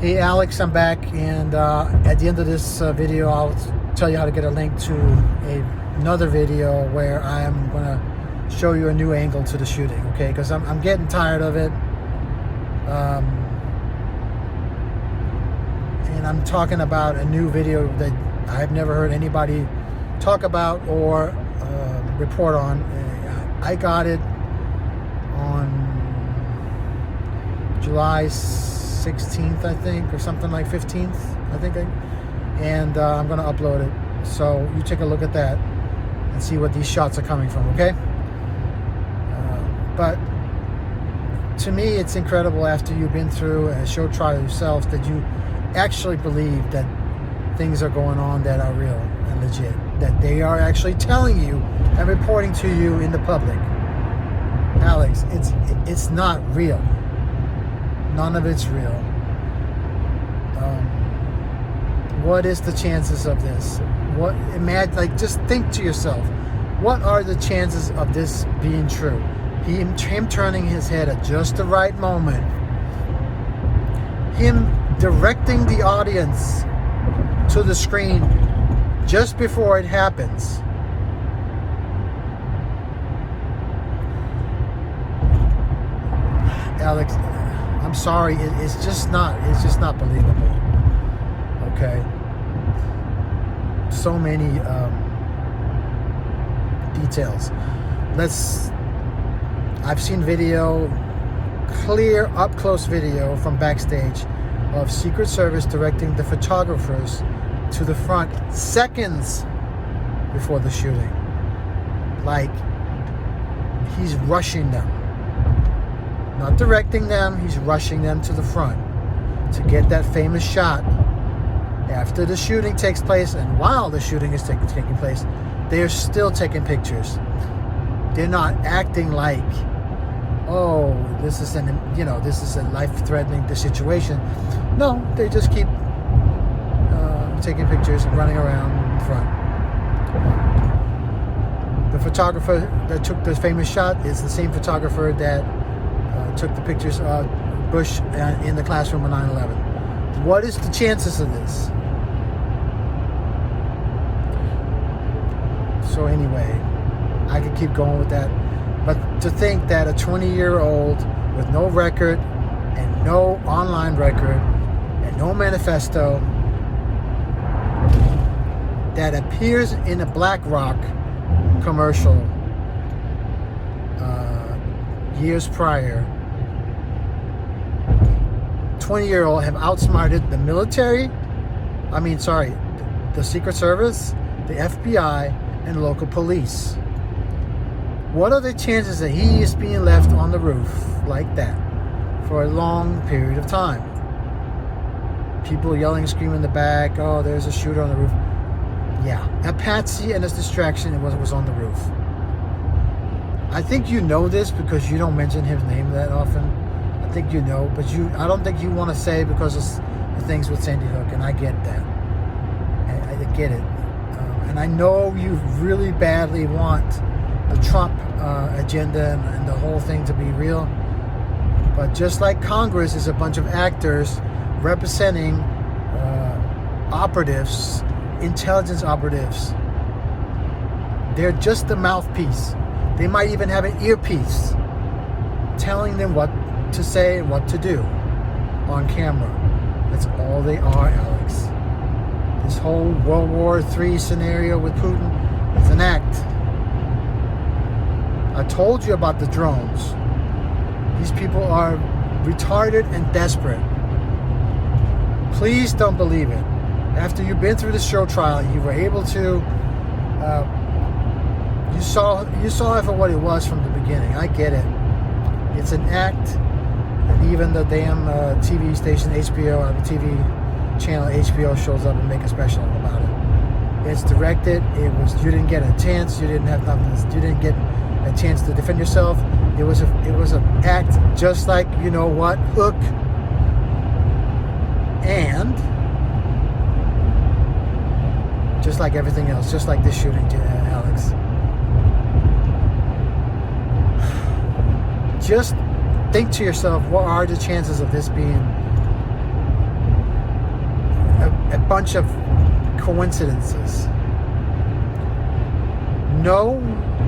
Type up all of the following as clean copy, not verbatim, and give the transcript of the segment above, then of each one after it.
Hey Alex, I'm back, and at the end of this video I'll tell you how to get a link to another video where I'm going to show you a new angle to the shooting, okay? Because I'm getting tired of it. And I'm talking about a new video that I've never heard anybody talk about or report on. I got it on July 16th, I think, or something like 15th, I think. And I'm going to upload it. So you take a look at that and see what these shots are coming from, okay? But to me, it's incredible after you've been through a show trial yourself that you actually believe that things are going on that are real and legit, that they are actually telling you and reporting to you in the public. Alex, it's not real. None of it's real. What is the chances of this? Just think to yourself, what are the chances of this being true? Him turning his head at just the right moment. Him directing the audience to the screen just before it happens. Alex, I'm sorry, it's just not believable. Okay. So many details. I've seen video, clear up close video from backstage of Secret Service directing the photographers to the front seconds before the shooting. Like he's rushing them. Not directing them, he's rushing them to the front to get that famous shot. After the shooting takes place and while the shooting is taking place, they're still taking pictures. They're not acting like, oh, this is a life-threatening situation. No, they just keep taking pictures and running around in front. The photographer that took the famous shot is the same photographer that took the pictures of Bush in the classroom on 9/11. What is the chances of this? So anyway, I could keep going with that. But to think that a 20-year-old with no record and no online record and no manifesto that appears in a BlackRock commercial years prior, 20-year-old have outsmarted the military, the Secret Service, the FBI, and local police. What are the chances that he is being left on the roof like that for a long period of time? People yelling and screaming in the back, oh, there's a shooter on the roof. Yeah, a patsy and his distraction was on the roof. I think you know this because you don't mention his name that often. I think you know, but I don't think you want to say because of the things with Sandy Hook, and I get that. I get it. And I know you really badly want the Trump agenda and the whole thing to be real. But just like Congress is a bunch of actors representing operatives, intelligence operatives, they're just the mouthpiece. They might even have an earpiece telling them what to say and what to do on camera. That's all they are, Alex. This whole World War III scenario with Putin is an act. I told you about the drones. These people are retarded and desperate. Please don't believe it. After you've been through the show trial, you were able to you saw it for what it was from the beginning. I get it. It's an act. And even the damn TV station HBO, TV channel HBO shows up and make a special about it. It's directed. You didn't get a chance. You didn't have nothing. You didn't get a chance to defend yourself. It was an act, just like you know what, Hook, and just like everything else, just like this shooting, Alex. Just think to yourself, what are the chances of this being bunch of coincidences. No,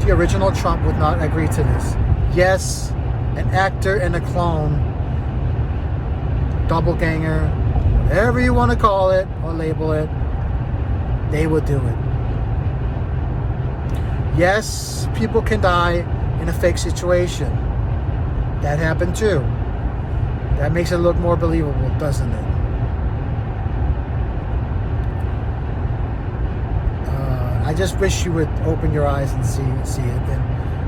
the original Trump would not agree to this. Yes, an actor and a clone, doppelganger, whatever you want to call it or label it, they would do it. Yes, people can die in a fake situation. That happened too. That makes it look more believable, doesn't it? I just wish you would open your eyes and see it. And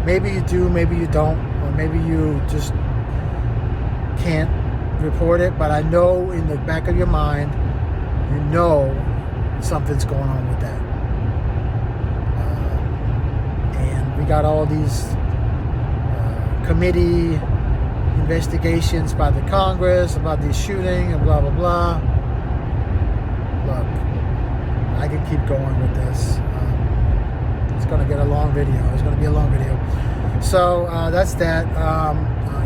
maybe you do, maybe you don't, or maybe you just can't report it. But I know in the back of your mind, you know something's going on with that. And we got all these committee investigations by the Congress about this shooting and blah, blah, blah. Look, I can keep going with this. It's going to get a long video. It's going to be a long video. So that's that.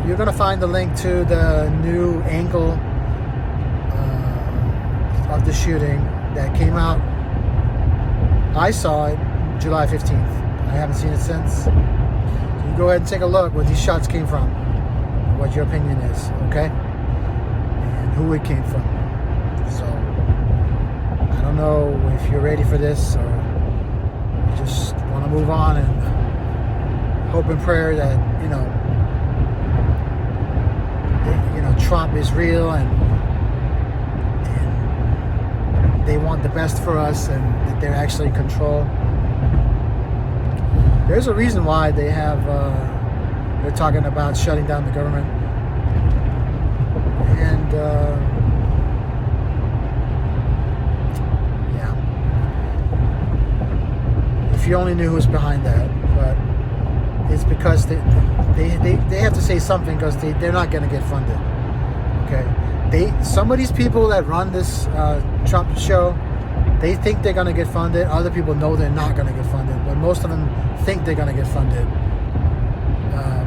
You're going to find the link to the new angle of the shooting that came out. I saw it July 15th. I haven't seen it since. So you go ahead and take a look where these shots came from, what your opinion is, okay? And who it came from. So I don't know if you're ready for this or you just want to move on and hope and prayer that, Trump is real and they want the best for us and that they're actually in control. There's a reason why they have, they're talking about shutting down the government. And, yeah. If you only knew who's behind that, but it's because they have to say something because they're not going to get funded. Okay, some of these people that run this Trump show, they think they're going to get funded. Other people know they're not going to get funded, but most of them think they're going to get funded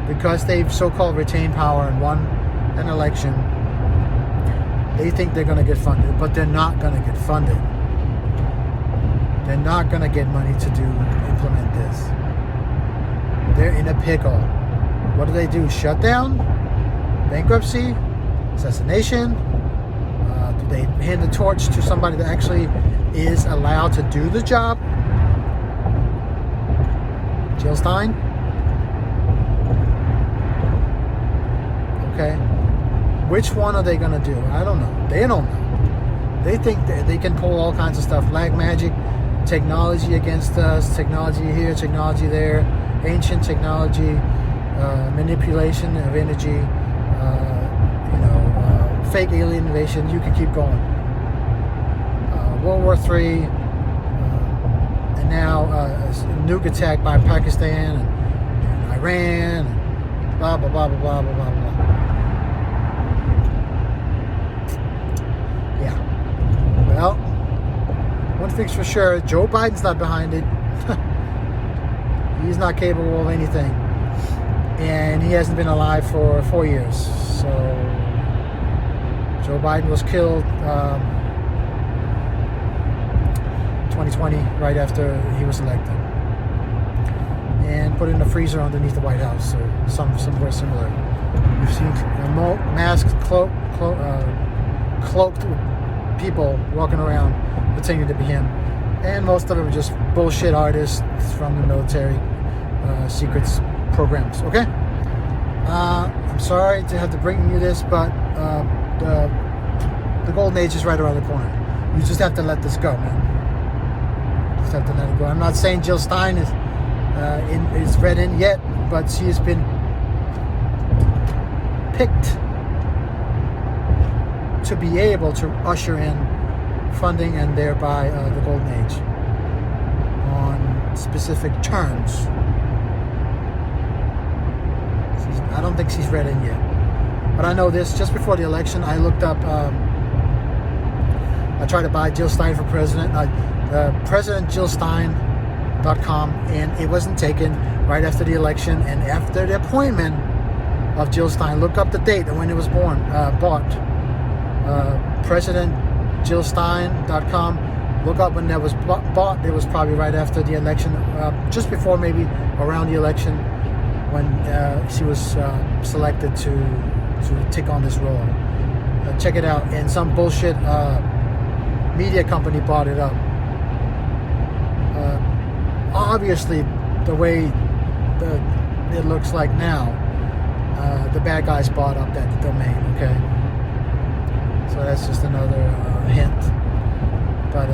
because they've so-called retained power and won an election. They think they're going to get funded, but they're not going to get funded. They're not going to get money to implement this. They're in a pickle. What do? Shut down? Bankruptcy? Assassination? Do they hand the torch to somebody that actually is allowed to do the job? Jill Stein? Okay. Which one are they going to do? I don't know. They don't know. They think that they can pull all kinds of stuff. Black magic, technology against us, technology here, technology there, ancient technology, manipulation of energy, fake alien invasion. You can keep going. World War III, and now a nuke attack by Pakistan and Iran, and blah, blah, blah, blah, blah, blah, blah, blah. Yeah. Well, one thing's for sure, Joe Biden's not behind it. He's not capable of anything. And he hasn't been alive for 4 years. So Joe Biden was killed 2020, right after he was elected, and put in a freezer underneath the White House, or somewhere similar. You've seen masked, cloaked people walking around pretending to be him, and most of them are just bullshit artists from the military secrets programs. Okay, I'm sorry to have to bring you this, but the golden age is right around the corner. You just have to let this go, man. Just have to let it go. I'm not saying Jill Stein is read in yet, but she has been picked to be able to usher in funding and thereby the golden age on specific terms. I don't think she's read in yet. But I know this, just before the election, I looked up, I tried to buy Jill Stein for president, presidentjillstein.com, and it wasn't taken right after the election. And after the appointment of Jill Stein, look up the date and when it was bought. President JillStein.com. Look up when that was bought. It was probably right after the election, just before, maybe around the election, when she was selected to take on this role. Check it out. And some bullshit media company bought it up. Obviously, the way it looks like now, the bad guys bought up that domain. Okay, so that's just another hint. But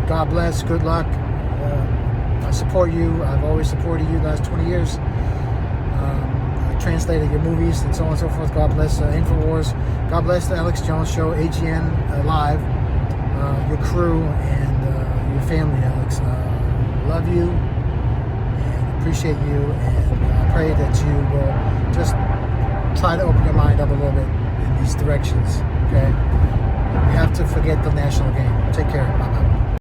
God bless. Good luck. I support you. I've always supported you the last 20 years. I translated your movies and so on and so forth. God bless InfoWars. God bless the Alex Jones Show, AGN Live, your crew, and your family, Alex. Love you and appreciate you, and I pray that you will just try to open your mind up a little bit in these directions. Okay? You have to forget the national game. Take care. Bye-bye.